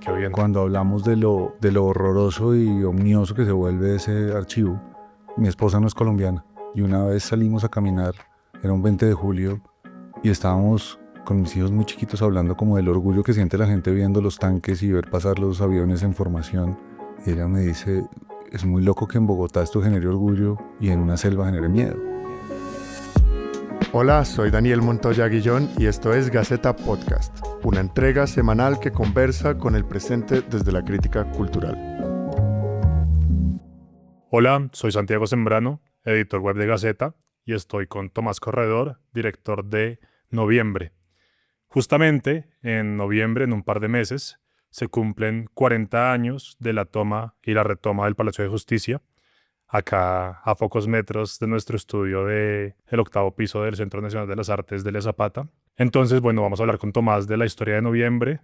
qué bien. Cuando hablamos de lo horroroso y omnioso que se vuelve ese archivo, mi esposa no es colombiana y una vez salimos a caminar, era un 20 de julio y estábamos con mis hijos muy chiquitos hablando como del orgullo que siente la gente viendo los tanques y ver pasar los aviones en formación, y ella me dice, es muy loco que en Bogotá esto genere orgullo y en una selva genere miedo. Hola, soy Daniel Montoya Guillón y esto es Gaceta Podcast, una entrega semanal que conversa con el presente desde la crítica cultural. Hola, soy Santiago Sembrano, editor web de Gaceta, y estoy con Tomás Corredor, director de Noviembre. Justamente en noviembre, en un par de meses, se cumplen 40 años de la toma y la retoma del Palacio de Justicia, acá a pocos metros de nuestro estudio del octavo piso del Centro Nacional de las Artes de Zapata. Entonces, bueno, vamos a hablar con Tomás de la historia de noviembre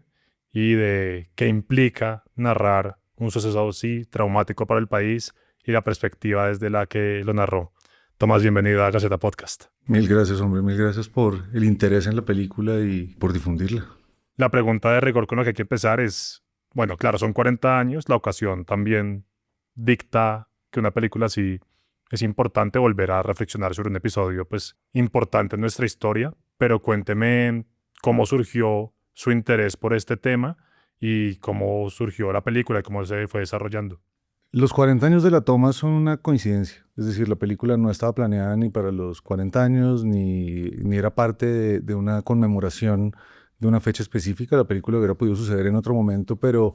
y de qué implica narrar un suceso así traumático para el país y la perspectiva desde la que lo narró. Tomás, bienvenido a Gaceta Podcast. Mil gracias, hombre, mil gracias por el interés en la película y por difundirla. La pregunta de rigor con la que hay que empezar es, bueno, claro, son 40 años, la ocasión también dicta que una película así es importante volver a reflexionar sobre un episodio pues importante en nuestra historia, pero cuénteme cómo surgió su interés por este tema y cómo surgió la película y cómo se fue desarrollando. Los 40 años de la toma son una coincidencia, es decir, la película no estaba planeada ni para los 40 años, ni era parte de una conmemoración de una fecha específica. La película hubiera podido suceder en otro momento, pero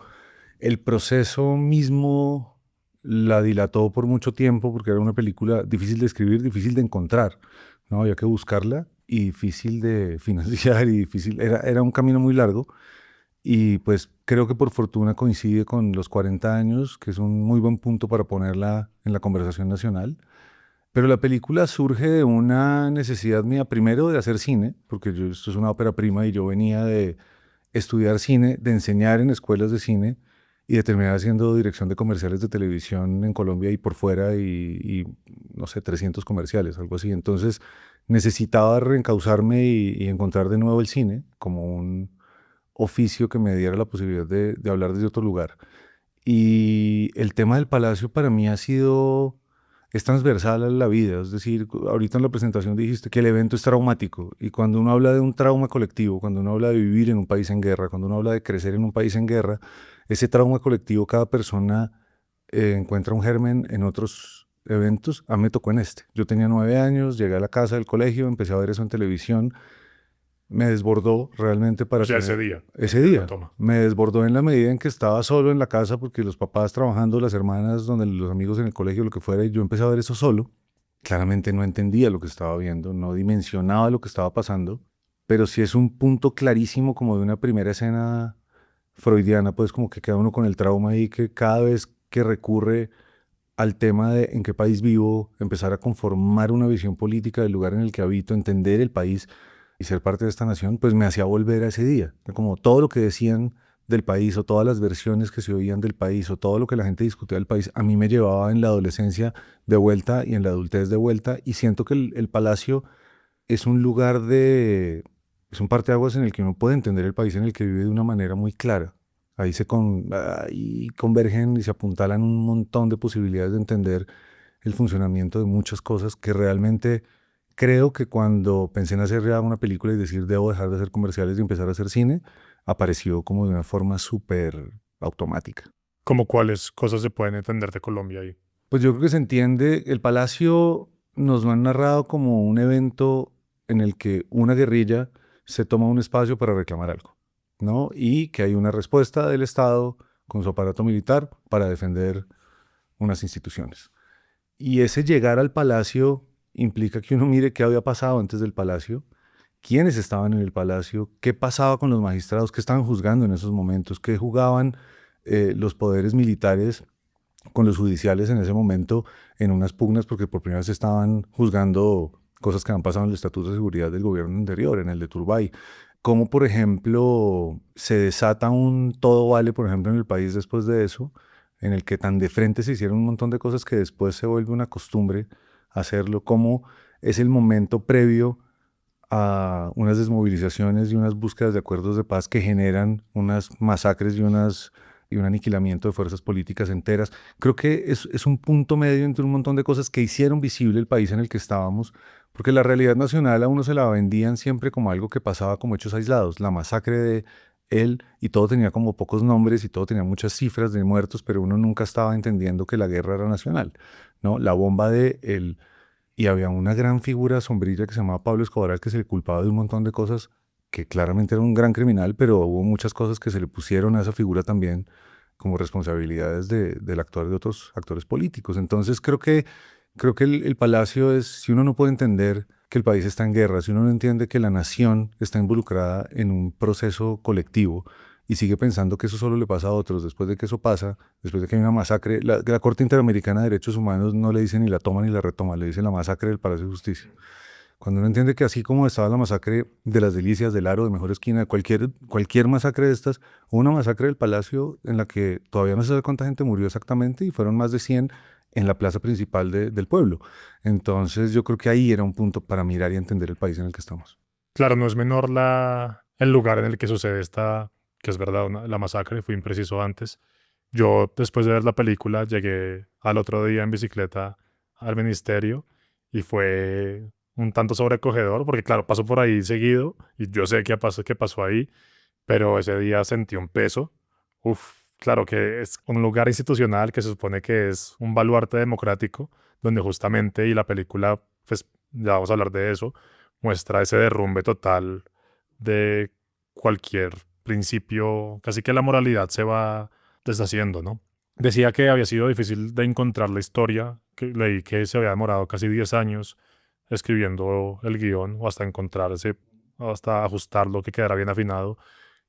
el proceso mismo la dilató por mucho tiempo porque era una película difícil de escribir, difícil de encontrar, ¿no? Había que buscarla y difícil de financiar y difícil, era un camino muy largo. Y pues creo que por fortuna coincide con los 40 años, que es un muy buen punto para ponerla en la conversación nacional. Pero la película surge de una necesidad mía, primero de hacer cine, porque esto es una ópera prima y yo venía de estudiar cine, de enseñar en escuelas de cine y de terminar haciendo dirección de comerciales de televisión en Colombia y por fuera y no sé, 300 comerciales, algo así. Entonces necesitaba reencauzarme y encontrar de nuevo el cine como un oficio que me diera la posibilidad de hablar desde otro lugar. Y el tema del palacio para mí es transversal a la vida. Es decir, ahorita en la presentación dijiste que el evento es traumático. Y cuando uno habla de un trauma colectivo, cuando uno habla de vivir en un país en guerra, cuando uno habla de crecer en un país en guerra, ese trauma colectivo, cada persona encuentra un germen en otros eventos. A mí me tocó en este. Yo tenía 9 años, llegué a la casa del colegio, empecé a ver eso en televisión. Me desbordó realmente para O sea, tener... Ese de la día. toma. Me desbordó en la medida en que estaba solo en la casa porque los papás trabajando, las hermanas, donde los amigos en el colegio, lo que fuera, y yo empecé a ver eso solo. Claramente no entendía lo que estaba viendo, no dimensionaba lo que estaba pasando, pero sí es un punto clarísimo como de una primera escena freudiana, pues como que queda uno con el trauma ahí que cada vez que recurre al tema de en qué país vivo, empezar a conformar una visión política del lugar en el que habito, entender el país y ser parte de esta nación, pues me hacía volver a ese día. Como todo lo que decían del país o todas las versiones que se oían del país o todo lo que la gente discutía del país, a mí me llevaba en la adolescencia de vuelta y en la adultez de vuelta, y siento que el Palacio es un lugar es un parteaguas en el que uno puede entender el país en el que vive de una manera muy clara. Ahí convergen y se apuntalan un montón de posibilidades de entender el funcionamiento de muchas cosas que realmente creo que cuando pensé en hacer ya una película y decir debo dejar de hacer comerciales y empezar a hacer cine, apareció como de una forma súper automática. ¿Cómo cuáles cosas se pueden entender de Colombia ahí? Pues yo creo que se entiende, el Palacio nos lo han narrado como un evento en el que una guerrilla se toma un espacio para reclamar algo, ¿no? Y que hay una respuesta del Estado con su aparato militar para defender unas instituciones. Y ese llegar al Palacio implica que uno mire qué había pasado antes del Palacio, quiénes estaban en el Palacio, qué pasaba con los magistrados, qué estaban juzgando en esos momentos, qué jugaban los poderes militares con los judiciales en ese momento en unas pugnas, porque por primera vez estaban juzgando cosas que han pasado en el Estatuto de Seguridad del gobierno anterior, en el de Turbay. Como, por ejemplo, se desata un todo vale, por ejemplo, en el país después de eso, en el que tan de frente se hicieron un montón de cosas que después se vuelve una costumbre hacerlo, como es el momento previo a unas desmovilizaciones y unas búsquedas de acuerdos de paz que generan unas masacres y un aniquilamiento de fuerzas políticas enteras. Creo que es un punto medio entre un montón de cosas que hicieron visible el país en el que estábamos, porque la realidad nacional a uno se la vendían siempre como algo que pasaba como hechos aislados. La masacre de él, y todo tenía como pocos nombres y todo tenía muchas cifras de muertos, pero uno nunca estaba entendiendo que la guerra era nacional, ¿no? La bomba de él, y había una gran figura sombrilla que se llamaba Pablo Escobar, al que se le culpaba de un montón de cosas, que claramente era un gran criminal, pero hubo muchas cosas que se le pusieron a esa figura también como responsabilidades del actor de otros actores políticos. Entonces creo que el Palacio es, si uno no puede entender que el país está en guerra, si uno no entiende que la nación está involucrada en un proceso colectivo y sigue pensando que eso solo le pasa a otros, después de que eso pasa, después de que hay una masacre, la Corte Interamericana de Derechos Humanos no le dice ni la toma ni la retoma, le dice la masacre del Palacio de Justicia. Cuando uno entiende que así como estaba la masacre de las Delicias, del Aro, de Mejor Esquina, de cualquier masacre de estas, hubo una masacre del Palacio en la que todavía no se sabe cuánta gente murió exactamente y fueron más de 100 en la plaza principal del pueblo. Entonces yo creo que ahí era un punto para mirar y entender el país en el que estamos. Claro, no es menor el lugar en el que sucede esta, que es verdad, la masacre, fui impreciso antes. Yo, después de ver la película, llegué al otro día en bicicleta al ministerio y fue un tanto sobrecogedor, porque claro, paso por ahí seguido y yo sé qué pasó ahí, pero ese día sentí un peso. Uf, claro que es un lugar institucional que se supone que es un baluarte democrático, donde justamente, y la película, pues ya vamos a hablar de eso, muestra ese derrumbe total de cualquier principio, casi que la moralidad se va deshaciendo, ¿no? Decía que había sido difícil de encontrar la historia, que leí que se había demorado casi 10 años escribiendo el guión o hasta encontrarse, o hasta ajustarlo, que quedara bien afinado.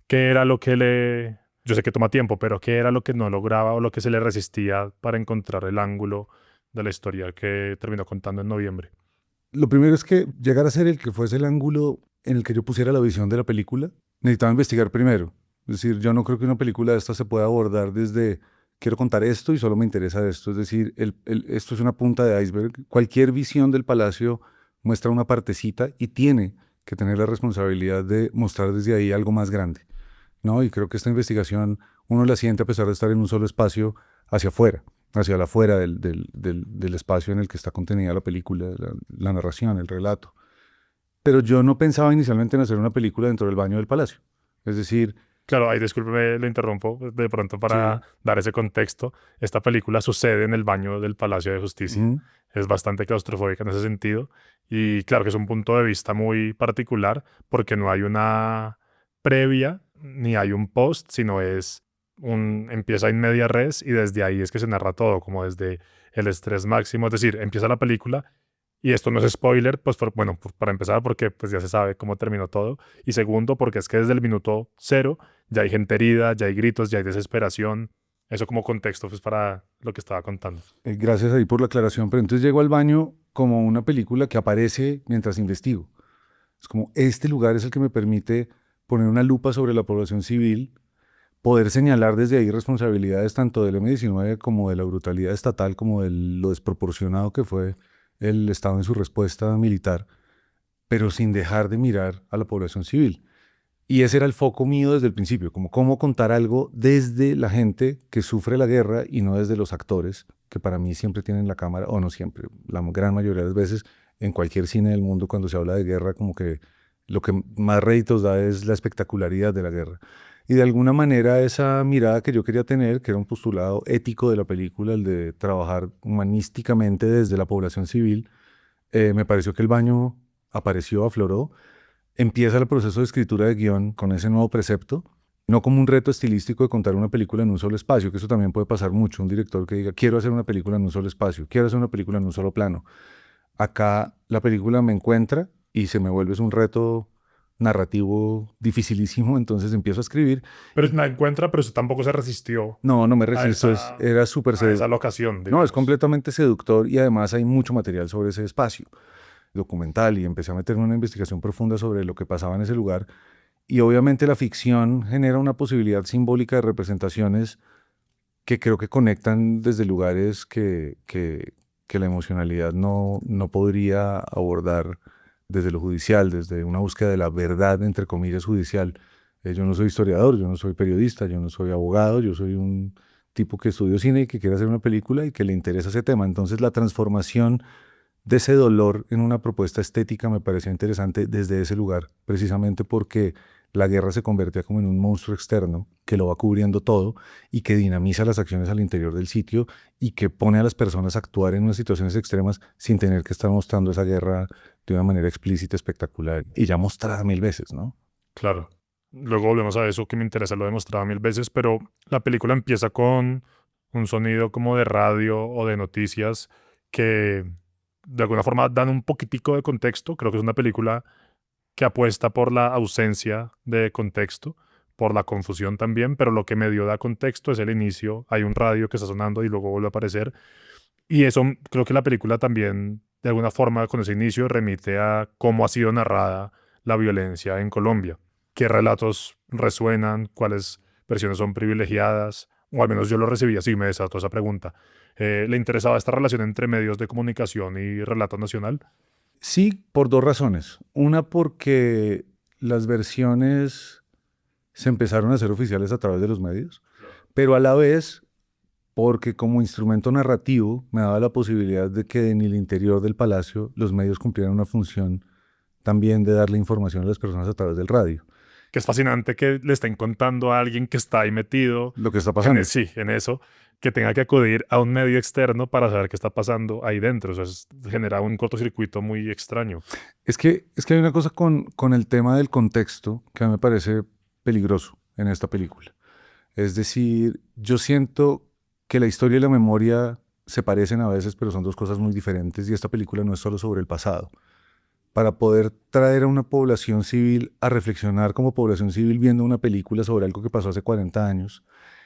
¿Qué era lo que yo sé que toma tiempo, pero qué era lo que no lograba o lo que se le resistía para encontrar el ángulo de la historia que terminó contando en noviembre? Lo primero es que llegar a ser el que fuese el ángulo en el que yo pusiera la visión de la película, necesitaba investigar primero. Es decir, yo no creo que una película de esta se pueda abordar desde quiero contar esto y solo me interesa esto. Es decir, esto es una punta de iceberg. Cualquier visión del palacio muestra una partecita y tiene que tener la responsabilidad de mostrar desde ahí algo más grande, ¿no? Y creo que esta investigación uno la siente a pesar de estar en un solo espacio hacia afuera, hacia la afuera del espacio en el que está contenida la película, la narración, el relato. Pero yo no pensaba inicialmente en hacer una película dentro del baño del palacio. Es decir, Claro, ahí discúlpeme, lo interrumpo de pronto para sí, dar ese contexto. Esta película sucede en el baño del Palacio de Justicia. ujú, Es bastante claustrofóbica en ese sentido. Y claro que es un punto de vista muy particular porque no hay una previa ni hay un post, sino empieza en media res y desde ahí es que se narra todo, como desde el estrés máximo. Es decir, empieza la película y esto no es spoiler, pues bueno, para empezar porque pues ya se sabe cómo terminó todo. Y segundo, porque es que desde el minuto cero ya hay gente herida, ya hay gritos, ya hay desesperación. Eso como contexto pues para lo que estaba contando. gracias ahí por la aclaración. Pero entonces llego al baño como una película que aparece mientras investigo. Es como este lugar es el que me permite poner una lupa sobre la población civil, poder señalar desde ahí responsabilidades tanto del M-19 como de la brutalidad estatal, como de lo desproporcionado que fue el Estado en su respuesta militar, pero sin dejar de mirar a la población civil. Y ese era el foco mío desde el principio, como cómo contar algo desde la gente que sufre la guerra y no desde los actores, que para mí siempre tienen la cámara, o no siempre, la gran mayoría de las veces, en cualquier cine del mundo, cuando se habla de guerra, como que lo que más réditos da es la espectacularidad de la guerra. Y de alguna manera esa mirada que yo quería tener, que era un postulado ético de la película, el de trabajar humanísticamente desde la población civil, me pareció que el baño apareció, afloró. Empieza el proceso de escritura de guión con ese nuevo precepto, no como un reto estilístico de contar una película en un solo espacio, que eso también puede pasar mucho, un director que diga, quiero hacer una película en un solo espacio, quiero hacer una película en un solo plano. Acá la película me encuentra y se me vuelve es un reto narrativo dificilísimo, entonces empiezo a escribir Pero y la encuentra, pero eso tampoco se resistió no me a resisto, esa, era súper a esa seductor. locación, No, es digamos. completamente seductor y además hay mucho material sobre ese espacio documental y empecé a meterme en una investigación profunda sobre lo que pasaba en ese lugar. Y obviamente la ficción genera una posibilidad simbólica de representaciones que creo que conectan desde lugares que la emocionalidad no podría abordar desde lo judicial, desde una búsqueda de la verdad, entre comillas, judicial. Yo no soy historiador, yo no soy periodista, yo no soy abogado, yo soy un tipo que estudió cine y que quiere hacer una película y que le interesa ese tema. Entonces la transformación de ese dolor en una propuesta estética me pareció interesante desde ese lugar, precisamente porque la guerra se convertía como en un monstruo externo que lo va cubriendo todo y que dinamiza las acciones al interior del sitio y que pone a las personas a actuar en unas situaciones extremas sin tener que estar mostrando esa guerra de una manera explícita, espectacular y ya mostrada 1000 veces, ¿no? Claro. Luego volvemos a eso que me interesa, lo he demostrado 1000 veces, pero la película empieza con un sonido como de radio o de noticias que de alguna forma dan un poquitico de contexto. Creo que es una película que apuesta por la ausencia de contexto, por la confusión también, pero lo que medio da contexto es el inicio. Hay un radio que está sonando y luego vuelve a aparecer. Y eso creo que la película también, de alguna forma, con ese inicio, remite a cómo ha sido narrada la violencia en Colombia. ¿Qué relatos resuenan? ¿Cuáles versiones son privilegiadas? O al menos yo lo recibí así, me desató esa pregunta. ¿Le interesaba esta relación entre medios de comunicación y relato nacional? Sí, por dos razones. Una, porque las versiones se empezaron a hacer oficiales a través de los medios, pero a la vez porque como instrumento narrativo me daba la posibilidad de que en el interior del palacio los medios cumplieran una función también de darle información a las personas a través del radio. Que es fascinante que le estén contando a alguien que está ahí metido. Lo que está pasando. Sí, en eso, que tenga que acudir a un medio externo para saber qué está pasando ahí dentro. O sea, genera un cortocircuito muy extraño. Es que hay una cosa con el tema del contexto que a mí me parece peligroso en esta película. Es decir, yo siento que la historia y la memoria se parecen a veces, pero son dos cosas muy diferentes y esta película no es solo sobre el pasado. Para poder traer a una población civil a reflexionar como población civil viendo una película sobre algo que pasó hace 40 años,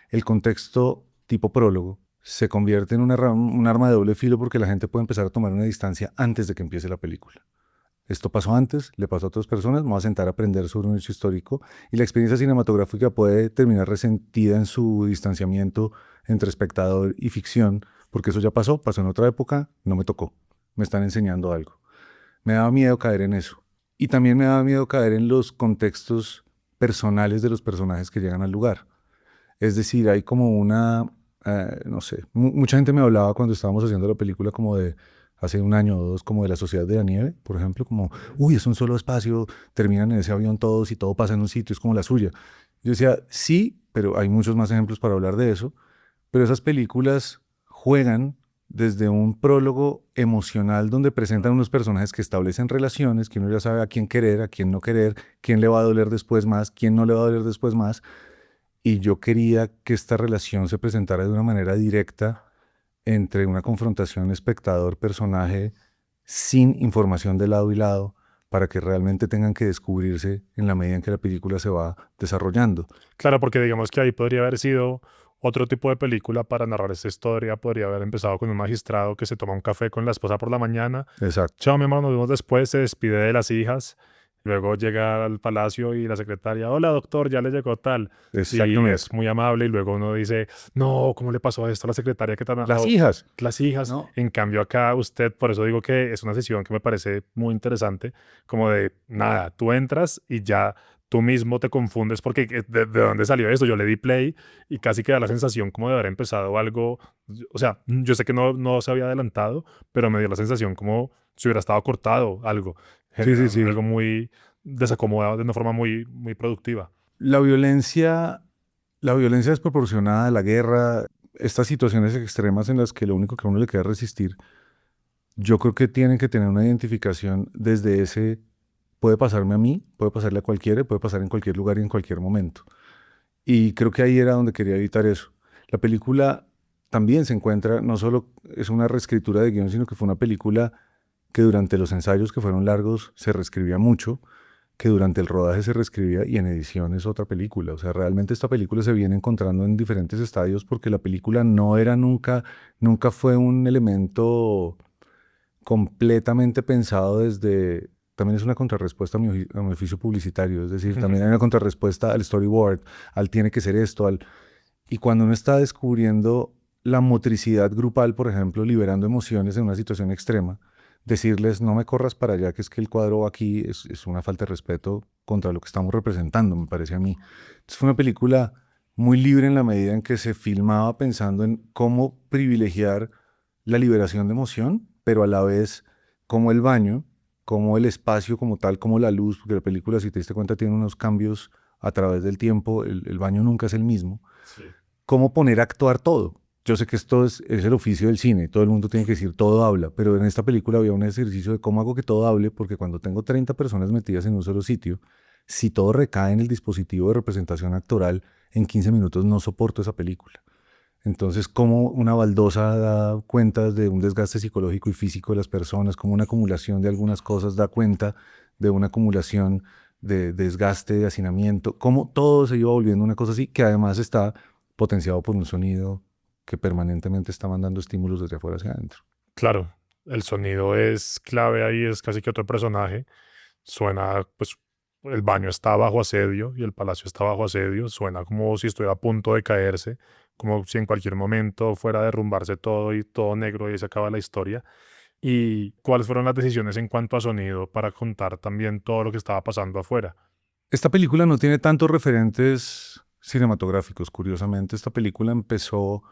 el contexto tipo prólogo se convierte en un arma de doble filo porque la gente puede empezar a tomar una distancia antes de que empiece la película. Esto pasó antes, le pasó a otras personas, me voy a sentar a aprender sobre un hecho histórico y la experiencia cinematográfica puede terminar resentida en su distanciamiento entre espectador y ficción, porque eso ya pasó en otra época, no me tocó, me están enseñando algo. Me daba miedo caer en eso. Y también me daba miedo caer en los contextos personales de los personajes que llegan al lugar. Es decir, hay como una, no sé, mucha gente me hablaba cuando estábamos haciendo la película como de hace un año o dos, como de la Sociedad de la Nieve, por ejemplo, como, uy, es un solo espacio, terminan en ese avión todos y todo pasa en un sitio, es como la suya. Yo decía, sí, pero hay muchos más ejemplos para hablar de eso, pero esas películas juegan desde un prólogo emocional donde presentan unos personajes que establecen relaciones, que uno ya sabe a quién querer, a quién no querer, quién le va a doler después más, quién no le va a doler después más. Y yo quería que esta relación se presentara de una manera directa entre una confrontación espectador-personaje sin información de lado y lado para que realmente tengan que descubrirse en la medida en que la película se va desarrollando. Claro, porque digamos que ahí podría haber sido otro tipo de película para narrar esta historia. Podría haber empezado con un magistrado que se toma un café con la esposa por la mañana. Exacto. Chao, mi hermano, nos vemos después. Se despide de las hijas. Luego llega al palacio y la secretaria, hola doctor, ya le llegó tal. Sí, es muy amable y luego uno dice, no, ¿cómo le pasó esto a la secretaria? ¿Qué tan Las hijas. Las hijas. No. En cambio acá usted, por eso digo que es una sesión que me parece muy interesante, como de nada, tú entras y ya tú mismo te confundes porque ¿de dónde salió esto? Yo le di play y casi que da la sensación como de haber empezado algo, o sea, yo sé que no se había adelantado, pero me dio la sensación como si hubiera estado cortado algo. Sí. Algo muy desacomodado de una forma muy, muy productiva. La violencia desproporcionada, la guerra, estas situaciones extremas en las que lo único que a uno le queda es resistir, yo creo que tienen que tener una identificación desde ese, puede pasarme a mí, puede pasarle a cualquiera, puede pasar en cualquier lugar y en cualquier momento. Y creo que ahí era donde quería evitar eso. La película también se encuentra, no solo es una reescritura de guión, sino que fue una película que durante los ensayos, que fueron largos, se reescribía mucho, que durante el rodaje se reescribía y en edición es otra película. O sea, realmente esta película se viene encontrando en diferentes estadios porque la película no era nunca fue un elemento completamente pensado desde... También es una contrarrespuesta a mi oficio publicitario, es decir, también hay una contrarrespuesta al storyboard, al tiene que ser esto, y cuando uno está descubriendo la motricidad grupal, por ejemplo, liberando emociones en una situación extrema, decirles no me corras para allá, que es que el cuadro va aquí, es una falta de respeto contra lo que estamos representando, me parece a mí. Entonces fue una película muy libre en la medida en que se filmaba pensando en cómo privilegiar la liberación de emoción, pero a la vez como el baño, como el espacio como tal, como la luz, porque la película, si te diste cuenta, tiene unos cambios a través del tiempo, el baño nunca es el mismo. Sí. Cómo poner a actuar todo. Yo sé que esto es el oficio del cine, todo el mundo tiene que decir todo habla, pero en esta película había un ejercicio de cómo hago que todo hable, porque cuando tengo 30 personas metidas en un solo sitio, si todo recae en el dispositivo de representación actoral, en 15 minutos no soporto esa película. Entonces, cómo una baldosa da cuenta de un desgaste psicológico y físico de las personas, cómo una acumulación de algunas cosas da cuenta de una acumulación de desgaste, de hacinamiento, cómo todo se iba volviendo una cosa así, que además está potenciado por un sonido que permanentemente está mandando estímulos desde afuera hacia adentro. Claro, el sonido es clave ahí, es casi que otro personaje. Suena, pues, el baño está bajo asedio y el palacio está bajo asedio. Suena como si estuviera a punto de caerse, como si en cualquier momento fuera a derrumbarse todo y todo negro y ahí se acaba la historia. ¿Y cuáles fueron las decisiones en cuanto a sonido para contar también todo lo que estaba pasando afuera? Esta película no tiene tantos referentes cinematográficos, curiosamente. Esta película empezó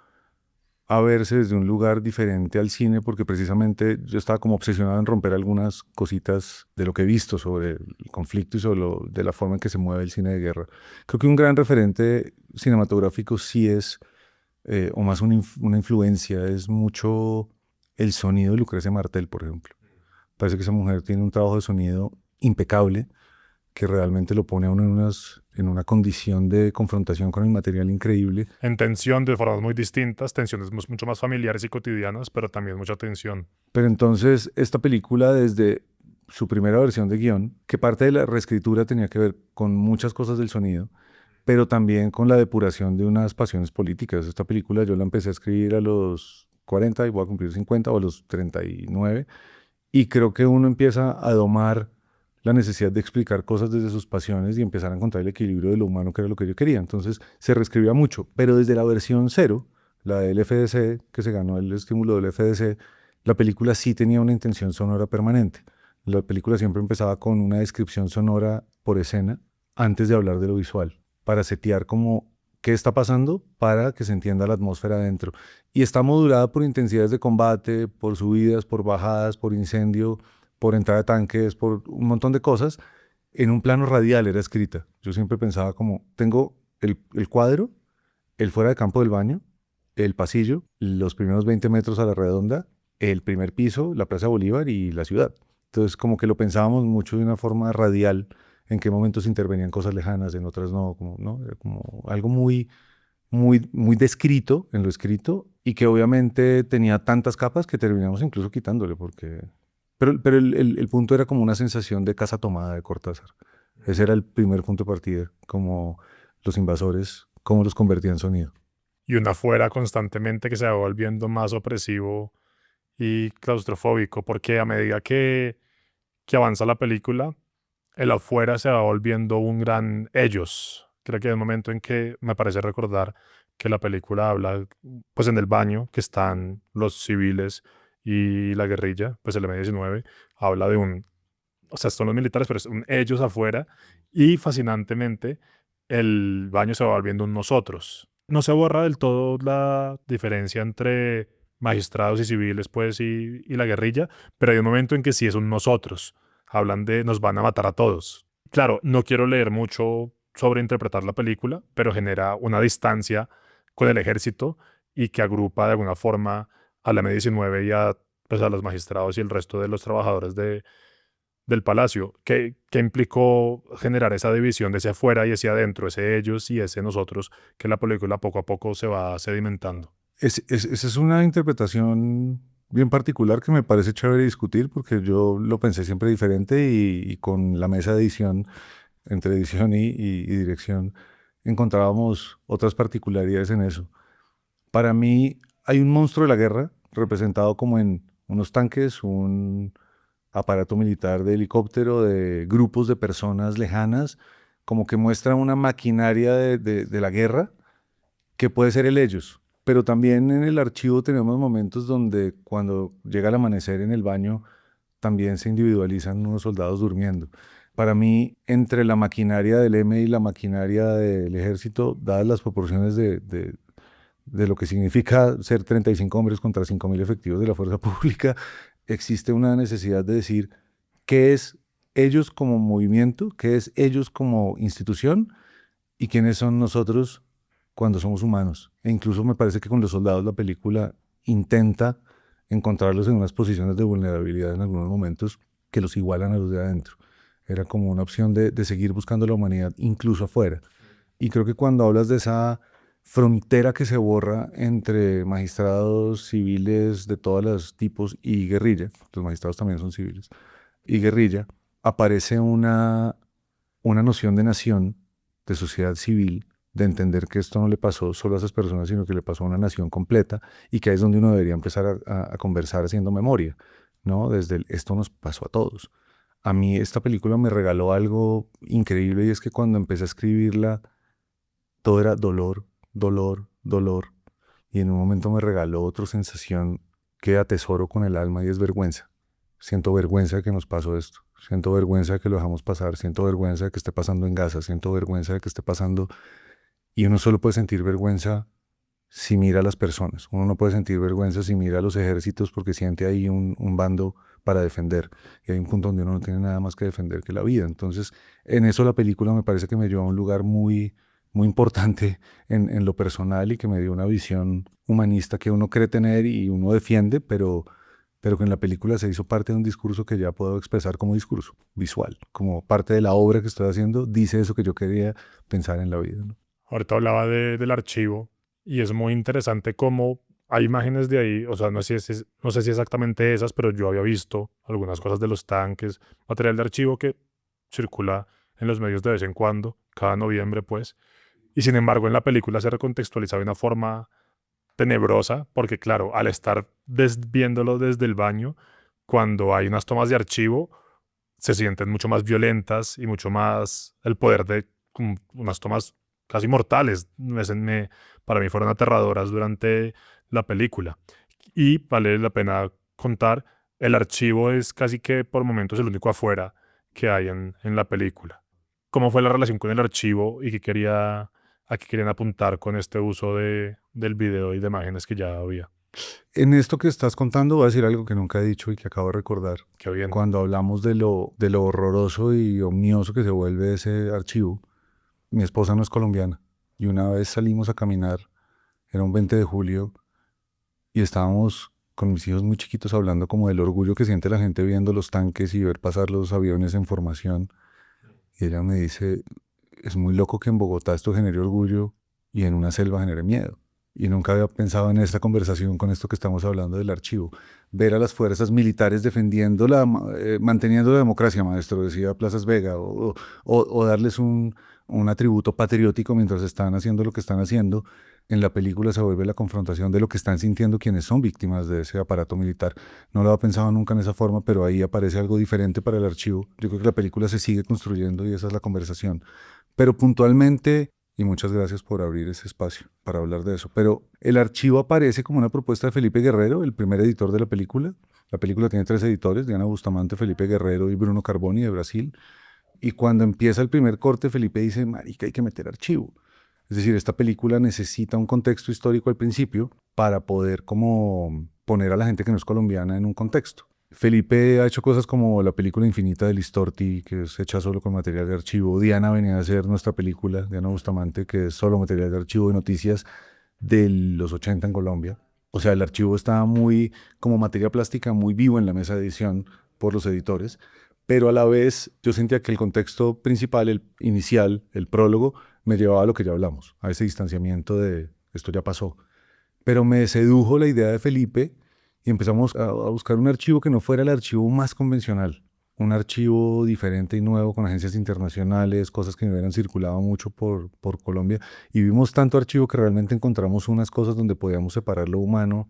a verse desde un lugar diferente al cine porque precisamente yo estaba como obsesionado en romper algunas cositas de lo que he visto sobre el conflicto y sobre de la forma en que se mueve el cine de guerra. Creo que un gran referente cinematográfico sí es, o más una influencia, es mucho el sonido de Lucrecia Martel, por ejemplo. Parece que esa mujer tiene un trabajo de sonido impecable que realmente lo pone a uno en una condición de confrontación con el material increíble. En tensión de formas muy distintas, tensiones mucho más familiares y cotidianas, pero también mucha tensión. Pero entonces esta película desde su primera versión de guión, que parte de la reescritura tenía que ver con muchas cosas del sonido, pero también con la depuración de unas pasiones políticas. Esta película yo la empecé a escribir a los 40 y voy a cumplir 50 o a los 39 y creo que uno empieza a domar la necesidad de explicar cosas desde sus pasiones y empezar a encontrar el equilibrio de lo humano, que era lo que yo quería. Entonces se reescribía mucho, pero desde la versión cero, la del FDC, que se ganó el estímulo del FDC, la película sí tenía una intención sonora permanente. La película siempre empezaba con una descripción sonora por escena antes de hablar de lo visual, para setear como qué está pasando para que se entienda la atmósfera adentro. Y está modulada por intensidades de combate, por subidas, por bajadas, por incendio, por entrada de tanques, por un montón de cosas. En un plano radial era escrita. Yo siempre pensaba como, tengo el cuadro, el fuera de campo del baño, el pasillo, los primeros 20 metros a la redonda, el primer piso, la Plaza Bolívar y la ciudad. Entonces como que lo pensábamos mucho de una forma radial, en qué momentos intervenían cosas lejanas, en otras no, como, ¿no? Era como algo muy descrito en lo escrito y que obviamente tenía tantas capas que terminamos incluso quitándole porque... Pero el punto era como una sensación de casa tomada de Cortázar. Ese era el primer punto de partida, como los invasores, cómo los convertía en sonido. Y un afuera constantemente que se va volviendo más opresivo y claustrofóbico, porque a medida que avanza la película, el afuera se va volviendo un gran ellos. Creo que hay un momento en que me parece recordar que la película habla, pues en el baño, que están los civiles y la guerrilla, pues el M-19, habla de un, o sea, son los militares, pero es un ellos afuera, y fascinantemente el baño se va volviendo un nosotros. No se borra del todo la diferencia entre magistrados y civiles, pues, y la guerrilla, pero hay un momento en que sí es un nosotros. Hablan de nos van a matar a todos. Claro, no quiero leer mucho sobre interpretar la película, pero genera una distancia con el ejército y que agrupa de alguna forma a la M-19 y a, pues, a los magistrados y el resto de los trabajadores del palacio. ¿Qué implicó generar esa división de ese afuera y ese adentro, ese ellos y ese nosotros, que la película poco a poco se va sedimentando? Esa es una interpretación bien particular que me parece chévere discutir porque yo lo pensé siempre diferente y con la mesa de edición, entre edición y dirección, encontrábamos otras particularidades en eso. Para mí hay un monstruo de la guerra representado como en unos tanques, un aparato militar de helicóptero, de grupos de personas lejanas, como que muestra una maquinaria de la guerra que puede ser el ellos. Pero también en el archivo tenemos momentos donde cuando llega el amanecer en el baño, también se individualizan unos soldados durmiendo. Para mí, entre la maquinaria del M y la maquinaria del ejército, dadas las proporciones de lo que significa ser 35 hombres contra 5.000 efectivos de la fuerza pública, existe una necesidad de decir qué es ellos como movimiento, qué es ellos como institución y quiénes son nosotros cuando somos humanos. E incluso me parece que con los soldados la película intenta encontrarlos en unas posiciones de vulnerabilidad en algunos momentos que los igualan a los de adentro. Era como una opción de seguir buscando la humanidad incluso afuera. Y creo que cuando hablas de esa frontera que se borra entre magistrados civiles de todos los tipos y guerrilla, los magistrados también son civiles, y guerrilla, aparece una noción de nación, de sociedad civil, de entender que esto no le pasó solo a esas personas, sino que le pasó a una nación completa y que ahí es donde uno debería empezar a conversar haciendo memoria, ¿no? Desde esto nos pasó a todos. A mí esta película me regaló algo increíble y es que cuando empecé a escribirla, todo era dolor, dolor, dolor. Y en un momento me regaló otra sensación que atesoro con el alma y es vergüenza. Siento vergüenza de que nos pasó esto. Siento vergüenza de que lo dejamos pasar. Siento vergüenza de que esté pasando en Gaza. Siento vergüenza de que esté pasando. Y uno solo puede sentir vergüenza si mira a las personas. Uno no puede sentir vergüenza si mira a los ejércitos porque siente ahí un bando para defender. Y hay un punto donde uno no tiene nada más que defender que la vida. Entonces, en eso la película me parece que me lleva a un lugar muy importante en lo personal y que me dio una visión humanista que uno cree tener y uno defiende, pero que en la película se hizo parte de un discurso que ya puedo expresar como discurso visual, como parte de la obra que estoy haciendo, dice eso que yo quería pensar en la vida, ¿no? Ahorita hablaba del archivo y es muy interesante cómo hay imágenes de ahí, o sea, no sé si exactamente esas, pero yo había visto algunas cosas de los tanques, material de archivo que circula en los medios de vez en cuando, cada noviembre pues, y sin embargo en la película se recontextualiza de una forma tenebrosa, porque claro, al estar viéndolo desde el baño, cuando hay unas tomas de archivo, se sienten mucho más violentas y mucho más el poder de unas tomas casi mortales. Para mí fueron aterradoras durante la película. Y vale la pena contar, el archivo es casi que por momentos el único afuera que hay en la película. ¿Cómo fue la relación con el archivo y a qué querían apuntar con este uso del video y de imágenes que ya había? En esto que estás contando voy a decir algo que nunca he dicho y que acabo de recordar. Qué bien. Cuando hablamos de lo horroroso y omnioso que se vuelve ese archivo, mi esposa no es colombiana y una vez salimos a caminar, era un 20 de julio y estábamos con mis hijos muy chiquitos hablando como del orgullo que siente la gente viendo los tanques y ver pasar los aviones en formación. Y ella me dice, es muy loco que en Bogotá esto genere orgullo y en una selva genere miedo. Y nunca había pensado en esta conversación con esto que estamos hablando del archivo. Ver a las fuerzas militares defendiendo manteniendo la democracia, maestro, decía Plazas Vega, o darles un atributo patriótico mientras están haciendo lo que están haciendo. En la película se vuelve la confrontación de lo que están sintiendo quienes son víctimas de ese aparato militar. No lo había pensado nunca en esa forma, pero ahí aparece algo diferente para el archivo. Yo creo que la película se sigue construyendo y esa es la conversación. Pero puntualmente, y muchas gracias por abrir ese espacio para hablar de eso, pero el archivo aparece como una propuesta de Felipe Guerrero, el primer editor de la película. La película tiene 3 editores, Diana Bustamante, Felipe Guerrero y Bruno Carboni de Brasil. Y cuando empieza el primer corte, Felipe dice, marica, hay que meter archivo. Es decir, esta película necesita un contexto histórico al principio para poder como poner a la gente que no es colombiana en un contexto. Felipe ha hecho cosas como la película infinita de Listorti, que es hecha solo con material de archivo. Diana venía a hacer nuestra película, Diana Bustamante, que es solo material de archivo de noticias de los 80 en Colombia. O sea, el archivo estaba muy, como materia plástica, muy vivo en la mesa de edición por los editores, pero a la vez yo sentía que el contexto principal, el inicial, el prólogo, me llevaba a lo que ya hablamos, a ese distanciamiento de esto ya pasó. Pero me sedujo la idea de Felipe y empezamos a buscar un archivo que no fuera el archivo más convencional, un archivo diferente y nuevo con agencias internacionales, cosas que me hubieran circulado mucho por Colombia. Y vimos tanto archivo que realmente encontramos unas cosas donde podíamos separar lo humano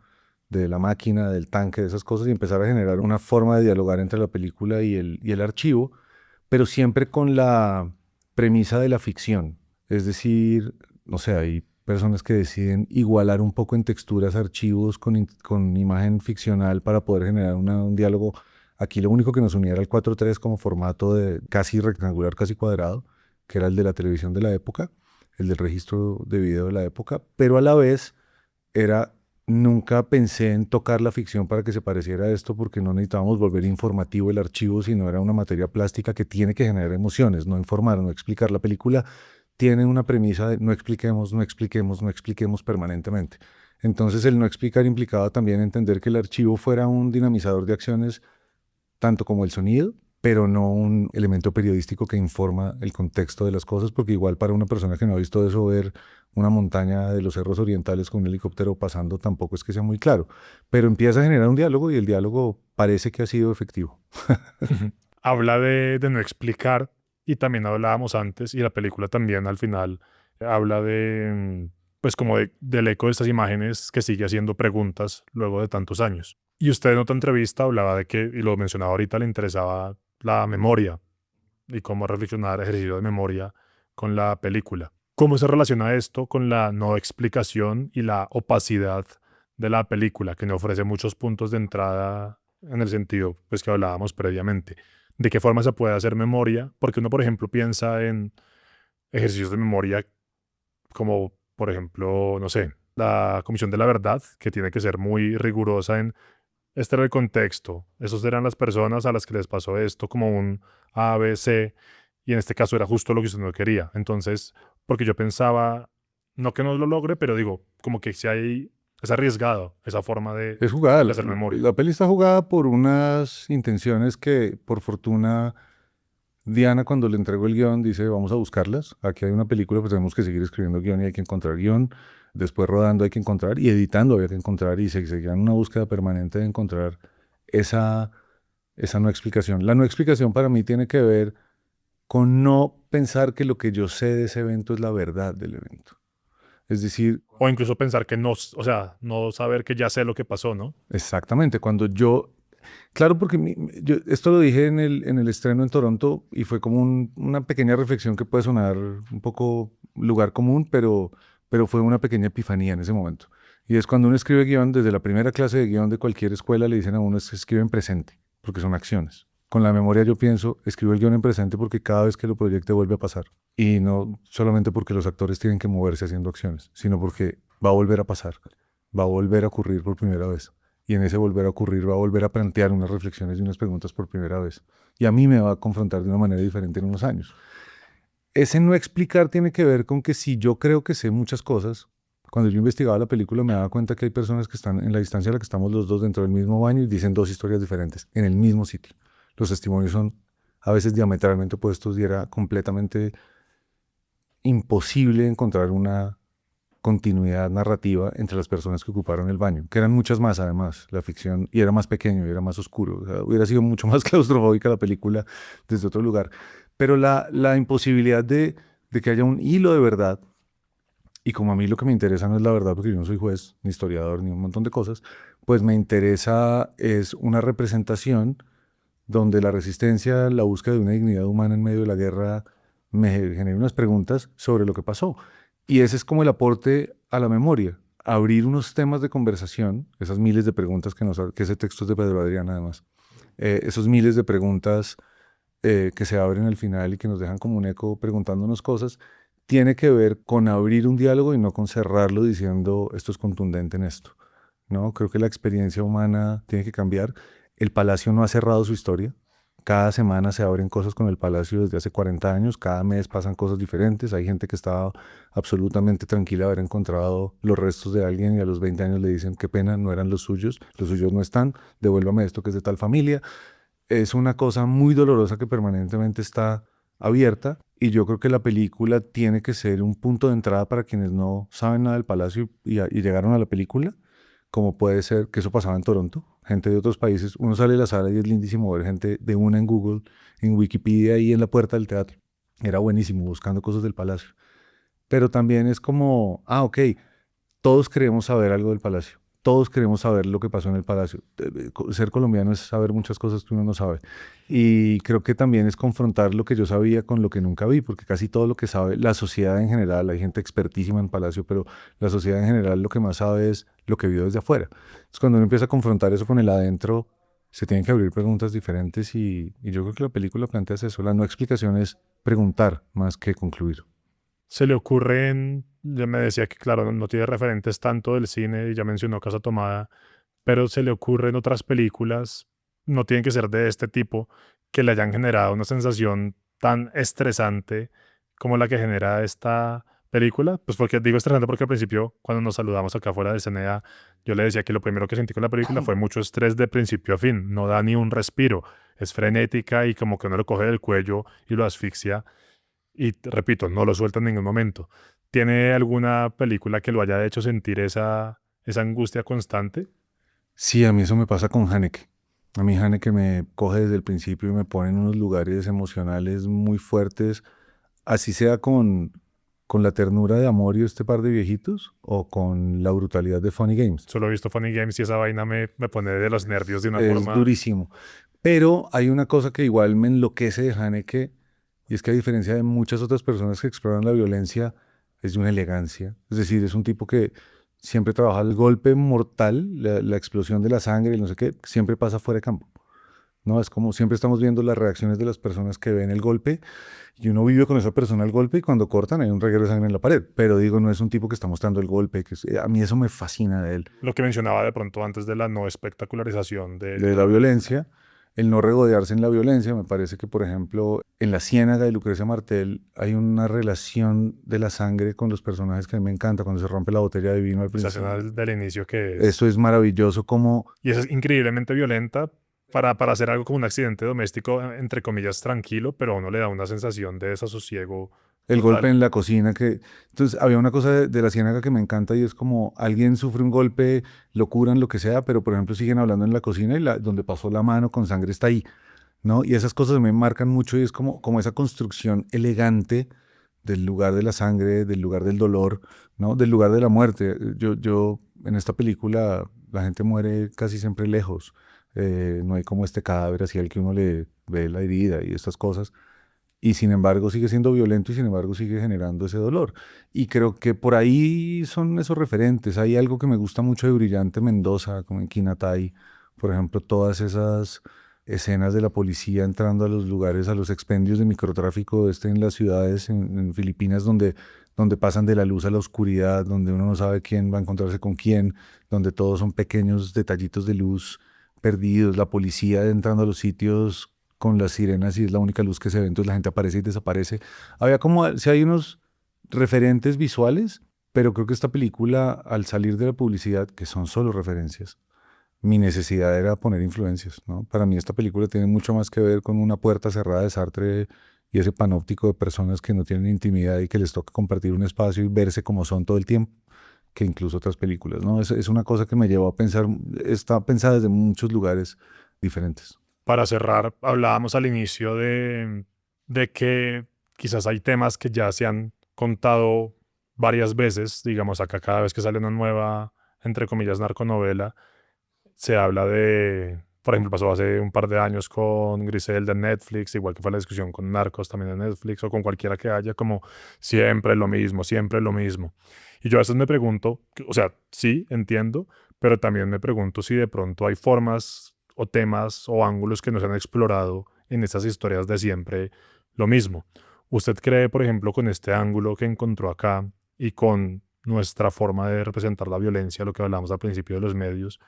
de la máquina, del tanque, de esas cosas y empezar a generar una forma de dialogar entre la película y el archivo, pero siempre con la premisa de la ficción. Es decir, no sé, hay personas que deciden igualar un poco en texturas archivos con imagen ficcional para poder generar un diálogo Aquí lo único que nos unía era el 4:3 como formato de casi rectangular, casi cuadrado, que era el de la televisión de la época, el del registro de video de la época, pero a la vez era, nunca pensé en tocar la ficción para que se pareciera a esto porque no necesitábamos volver informativo el archivo, sino era una materia plástica que tiene que generar emociones, no informar, no explicar. La película tiene una premisa de no expliquemos, no expliquemos, no expliquemos permanentemente. Entonces el no explicar implicaba también entender que el archivo fuera un dinamizador de acciones tanto como el sonido, pero no un elemento periodístico que informa el contexto de las cosas, porque igual para una persona que no ha visto eso, ver una montaña de los cerros orientales con un helicóptero pasando tampoco es que sea muy claro, pero empieza a generar un diálogo y el diálogo parece que ha sido efectivo. Habla de no explicar y también hablábamos antes y la película también al final habla de, pues como del eco de estas imágenes que sigue haciendo preguntas luego de tantos años. Y usted en otra entrevista hablaba de que, y lo mencionaba ahorita, le interesaba la memoria y cómo reflexionar ejercicio de memoria con la película. ¿Cómo se relaciona esto con la no explicación y la opacidad de la película, que no ofrece muchos puntos de entrada en el sentido pues, que hablábamos previamente? ¿De qué forma se puede hacer memoria? Porque uno, por ejemplo, piensa en ejercicios de memoria como, por ejemplo, no sé, la Comisión de la Verdad, que tiene que ser muy rigurosa en este era el contexto, esos eran las personas a las que les pasó esto como un A, B, C, y en este caso era justo lo que usted no quería. Entonces, porque yo pensaba, no que no lo logre, pero digo, como que si hay, es arriesgado esa forma Es jugada, de hacer memoria. la peli está jugada por unas intenciones que por fortuna Diana cuando le entregó el guión dice vamos a buscarlas, aquí hay una película pues tenemos que seguir escribiendo guión y hay que encontrar guión, después rodando hay que encontrar y editando había que encontrar y se seguía en una búsqueda permanente de encontrar esa, esa no explicación. La no explicación para mí tiene que ver con no pensar que lo que yo sé de ese evento es la verdad del evento. Es decir, O incluso pensar que no, o sea, no saber que ya sé lo que pasó, ¿no? exactamente, cuando yo, claro, porque yo esto lo dije en el estreno en Toronto y fue como una pequeña reflexión que puede sonar un poco lugar común, pero fue una pequeña epifanía en ese momento. Y es cuando uno escribe guión, desde la primera clase de guión de cualquier escuela le dicen a uno es que escribe en presente, porque son acciones. Con la memoria yo pienso, escribo el guión en presente porque cada vez que lo proyecte vuelve a pasar. Y no solamente porque los actores tienen que moverse haciendo acciones, sino porque va a volver a pasar, va a volver a ocurrir por primera vez. Y en ese volver a ocurrir va a volver a plantear unas reflexiones y unas preguntas por primera vez. Y a mí me va a confrontar de una manera diferente en unos años. Ese no explicar tiene que ver con que si yo creo que sé muchas cosas, cuando yo investigaba la película me daba cuenta que hay personas que están en la distancia a la que estamos los dos dentro del mismo baño y dicen dos historias diferentes en el mismo sitio. Los testimonios son a veces diametralmente opuestos y era completamente imposible encontrar una continuidad narrativa entre las personas que ocuparon el baño, que eran muchas más además, la ficción, y era más pequeño, y era más oscuro, o sea, hubiera sido mucho más claustrofóbica la película desde otro lugar. Pero la imposibilidad de que haya un hilo de verdad, y como a mí lo que me interesa no es la verdad, porque yo no soy juez, ni historiador, ni un montón de cosas, pues me interesa es una representación donde la resistencia, la búsqueda de una dignidad humana en medio de la guerra me genera unas preguntas sobre lo que pasó. Y ese es como el aporte a la memoria, abrir unos temas de conversación, esas miles de preguntas que ese texto es de Pedro Adrián además, esos miles de preguntas que se abren al final y que nos dejan como un eco preguntándonos cosas, tiene que ver con abrir un diálogo y no con cerrarlo diciendo esto es contundente en esto. ¿No? Creo que la experiencia humana tiene que cambiar. El Palacio no ha cerrado su historia. Cada semana se abren cosas con el Palacio desde hace 40 años. Cada mes pasan cosas diferentes. Hay gente que estaba absolutamente tranquila de haber encontrado los restos de alguien y a los 20 años le dicen qué pena, no eran los suyos no están, devuélvame esto que es de tal familia. Es una cosa muy dolorosa que permanentemente está abierta y yo creo que la película tiene que ser un punto de entrada para quienes no saben nada del Palacio y llegaron a la película, como puede ser que eso pasaba en Toronto, gente de otros países, uno sale de la sala y es lindísimo ver gente de una en Google, en Wikipedia y en la puerta del teatro. Era buenísimo buscando cosas del Palacio. Pero también es como, ok, todos queremos saber algo del Palacio. Todos queremos saber lo que pasó en el Palacio. Ser colombiano es saber muchas cosas que uno no sabe. Y creo que también es confrontar lo que yo sabía con lo que nunca vi, porque casi todo lo que sabe la sociedad en general, hay gente expertísima en Palacio, pero la sociedad en general lo que más sabe es lo que vio desde afuera. Entonces cuando uno empieza a confrontar eso con el adentro, se tienen que abrir preguntas diferentes y yo creo que la película plantea eso. La no explicación es preguntar más que concluir. Se le ocurren, ya me decía que claro, no tiene referentes tanto del cine, y ya mencionó Casa Tomada, pero se le ocurren otras películas, no tienen que ser de este tipo, que le hayan generado una sensación tan estresante como la que genera esta película. Pues porque digo estresante porque al principio, cuando nos saludamos acá fuera de CNA, yo le decía que lo primero que sentí con la película fue mucho estrés de principio a fin, no da ni un respiro, es frenética y como que uno lo coge del cuello y lo asfixia y repito, no lo suelta en ningún momento. ¿Tiene alguna película que lo haya hecho sentir esa angustia constante? Sí, a mí eso me pasa con Haneke. A mí Haneke me coge desde el principio y me pone en unos lugares emocionales muy fuertes, así sea con la ternura de amor y este par de viejitos o con la brutalidad de Funny Games. Solo he visto Funny Games y esa vaina me pone de los nervios de una Es forma... durísimo. Pero hay una cosa que igual me enloquece de Haneke, y es que a diferencia de muchas otras personas que exploran la violencia, es de una elegancia. Es decir, es un tipo que siempre trabaja el golpe mortal, la explosión de la sangre, y no sé qué, siempre pasa fuera de campo. ¿No? Es como siempre estamos viendo las reacciones de las personas que ven el golpe y uno vive con esa persona el golpe y cuando cortan hay un reguero de sangre en la pared. Pero digo, no es un tipo que está mostrando el golpe, a mí eso me fascina de él, Lo que mencionaba de pronto antes de la no espectacularización de la violencia, el no regodearse en la violencia. Me parece que, por ejemplo, en La Ciénaga de Lucrecia Martel hay una relación de la sangre con los personajes que a mí me encanta, cuando se rompe la botella de vino al esa escena principio. del inicio que es... Eso es maravilloso como Y es increíblemente violenta para hacer algo como un accidente doméstico, entre comillas, tranquilo, pero a uno le da una sensación de desasosiego el golpe total. en la cocina que... Entonces, había una cosa de La Ciénaga que me encanta y es como alguien sufre un golpe, lo curan, lo que sea, pero por ejemplo siguen hablando en la cocina y donde pasó la mano con sangre está ahí, ¿no? Y esas cosas me marcan mucho y es como esa construcción elegante del lugar de la sangre, del lugar del dolor, ¿no? Del lugar de la muerte. En esta película, la gente muere casi siempre lejos. No hay como este cadáver así al que uno le ve la herida y estas cosas. Y sin embargo sigue siendo violento y sin embargo sigue generando ese dolor. Y creo que por ahí son esos referentes. Hay algo que me gusta mucho de Brillante Mendoza, como en Quinatay, por ejemplo, todas esas escenas de la policía entrando a los lugares, a los expendios de microtráfico en las ciudades en Filipinas, donde pasan de la luz a la oscuridad, donde uno no sabe quién va a encontrarse con quién, donde todos son pequeños detallitos de luz perdidos, la policía entrando a los sitios con las sirenas y es la única luz que se ve, entonces la gente aparece y desaparece. Había como, si hay unos referentes visuales, pero creo que esta película, al salir de la publicidad, que son solo referencias, mi necesidad era poner influencias, ¿no? Para mí esta película tiene mucho más que ver con una puerta cerrada de Sartre y ese panóptico de personas que no tienen intimidad y que les toca compartir un espacio y verse como son todo el tiempo, que incluso otras películas, ¿no? Es una cosa que me llevó a pensar, está pensada desde muchos lugares diferentes. Para cerrar, hablábamos al inicio de que quizás hay temas que ya se han contado varias veces, digamos acá cada vez que sale una nueva, entre comillas, narconovela, se habla de, por ejemplo, pasó hace un par de años con Griselda en Netflix, igual que fue la discusión con Narcos también en Netflix o con cualquiera que haya, como siempre lo mismo, siempre lo mismo. Y yo a veces me pregunto, o sea, sí, entiendo, pero también me pregunto si de pronto hay formas o temas o ángulos que no se han explorado en estas historias de siempre lo mismo. ¿Usted cree, por ejemplo, con este ángulo que encontró acá y con nuestra forma de representar la violencia, lo que hablamos al principio de los medios,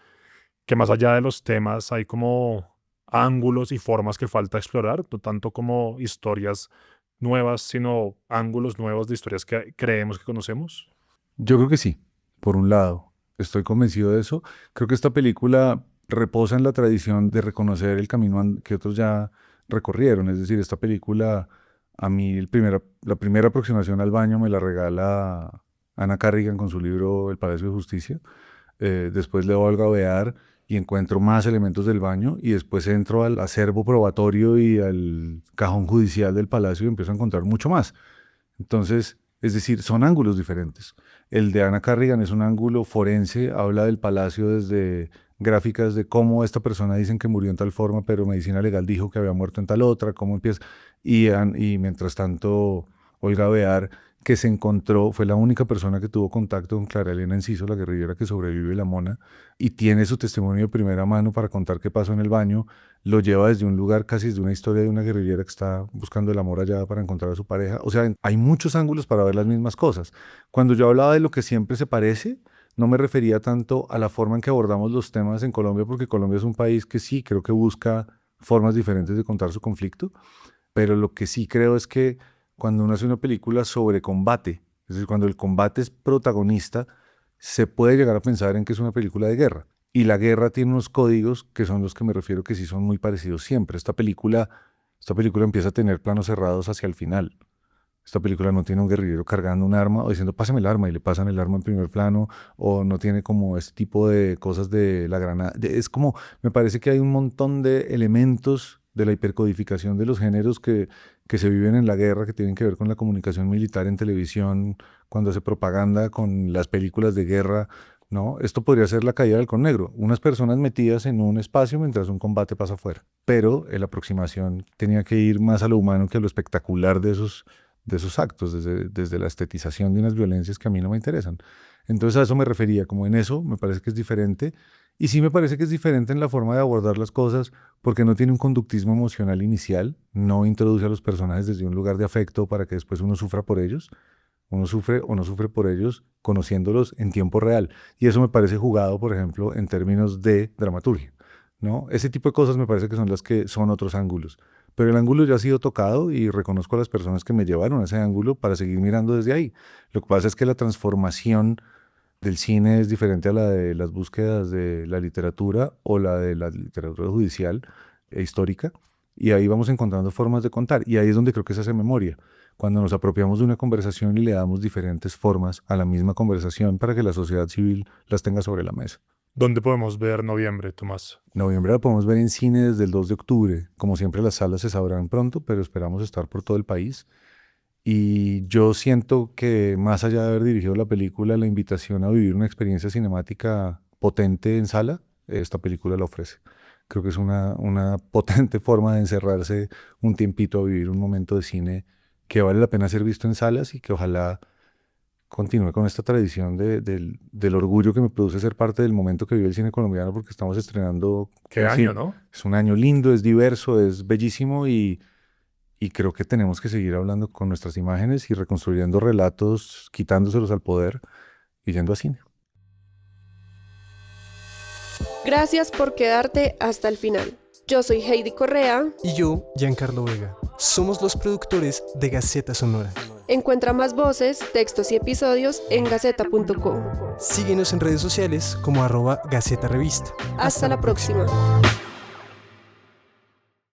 que más allá de los temas hay como ángulos y formas que falta explorar, no tanto como historias nuevas, sino ángulos nuevos de historias que creemos que conocemos? Yo creo que sí, por un lado, estoy convencido de eso. Creo que esta película reposa en la tradición de reconocer el camino que otros ya recorrieron. Es decir, esta película, a mí la primera aproximación al baño me la regala Anna Carrigan con su libro El Palacio de Justicia. Después leo Olga Bear y encuentro más elementos del baño y después entro al acervo probatorio y al cajón judicial del palacio y empiezo a encontrar mucho más. Entonces, es decir, son ángulos diferentes. El de Anna Carrigan es un ángulo forense, habla del palacio desde gráficas de cómo esta persona dicen que murió en tal forma, pero medicina legal dijo que había muerto en tal otra, cómo empieza. Y mientras tanto, Olga Bear que se encontró, fue la única persona que tuvo contacto con Clara Elena Enciso, la guerrillera que sobrevive la Mona, y tiene su testimonio de primera mano para contar qué pasó en el baño. Lo lleva desde un lugar, casi desde una historia de una guerrillera que está buscando el amor allá para encontrar a su pareja. O sea, hay muchos ángulos para ver las mismas cosas. Cuando yo hablaba de lo que siempre se parece, no me refería tanto a la forma en que abordamos los temas en Colombia, porque Colombia es un país que sí, creo que busca formas diferentes de contar su conflicto, pero lo que sí creo es que cuando uno hace una película sobre combate, es decir, cuando el combate es protagonista, se puede llegar a pensar en que es una película de guerra. Y la guerra tiene unos códigos que son los que me refiero que sí son muy parecidos siempre. Esta película empieza a tener planos cerrados hacia el final. Esta película no tiene un guerrillero cargando un arma o diciendo pásame el arma y le pasan el arma en primer plano, o no tiene como este tipo de cosas de la granada. Es como, me parece que hay un montón de elementos de la hipercodificación de los géneros que se viven en la guerra, que tienen que ver con la comunicación militar en televisión, cuando hace propaganda con las películas de guerra, ¿no? Esto podría ser La caída del halcón negro, unas personas metidas en un espacio mientras un combate pasa afuera, pero la aproximación tenía que ir más a lo humano que a lo espectacular de esos actos, desde la estetización de unas violencias que a mí no me interesan. Entonces a eso me refería, como en eso me parece que es diferente, y sí me parece que es diferente en la forma de abordar las cosas, porque no tiene un conductismo emocional inicial, no introduce a los personajes desde un lugar de afecto para que después uno sufra por ellos. Uno sufre o no sufre por ellos conociéndolos en tiempo real. Y eso me parece jugado, por ejemplo, en términos de dramaturgia, ¿no? Ese tipo de cosas me parece que son las que son otros ángulos. Pero el ángulo ya ha sido tocado y reconozco a las personas que me llevaron a ese ángulo para seguir mirando desde ahí. Lo que pasa es que la transformación del cine es diferente a la de las búsquedas de la literatura o la de la literatura judicial e histórica, y ahí vamos encontrando formas de contar, y ahí es donde creo que se hace memoria, cuando nos apropiamos de una conversación y le damos diferentes formas a la misma conversación para que la sociedad civil las tenga sobre la mesa. ¿Dónde podemos ver Noviembre, Tomás? Noviembre la podemos ver en cine desde el 2 de octubre. Como siempre, las salas se sabrán pronto, pero esperamos estar por todo el país. Y yo siento que más allá de haber dirigido la película, la invitación a vivir una experiencia cinemática potente en sala, esta película la ofrece. Creo que es una potente forma de encerrarse un tiempito a vivir un momento de cine que vale la pena ser visto en salas y que ojalá continúe con esta tradición del orgullo que me produce ser parte del momento que vive el cine colombiano, porque estamos estrenando... ¿Qué año, no? Es un año lindo, es diverso, es bellísimo, y creo que tenemos que seguir hablando con nuestras imágenes y reconstruyendo relatos, quitándoselos al poder y yendo a cine. Gracias por quedarte hasta el final. Yo soy Heidi Correa. Y yo, Giancarlo Vega. Somos los productores de Gaceta Sonora. Encuentra más voces, textos y episodios en gaceta.co. Síguenos en redes sociales como @Gaceta Revista. Hasta la próxima.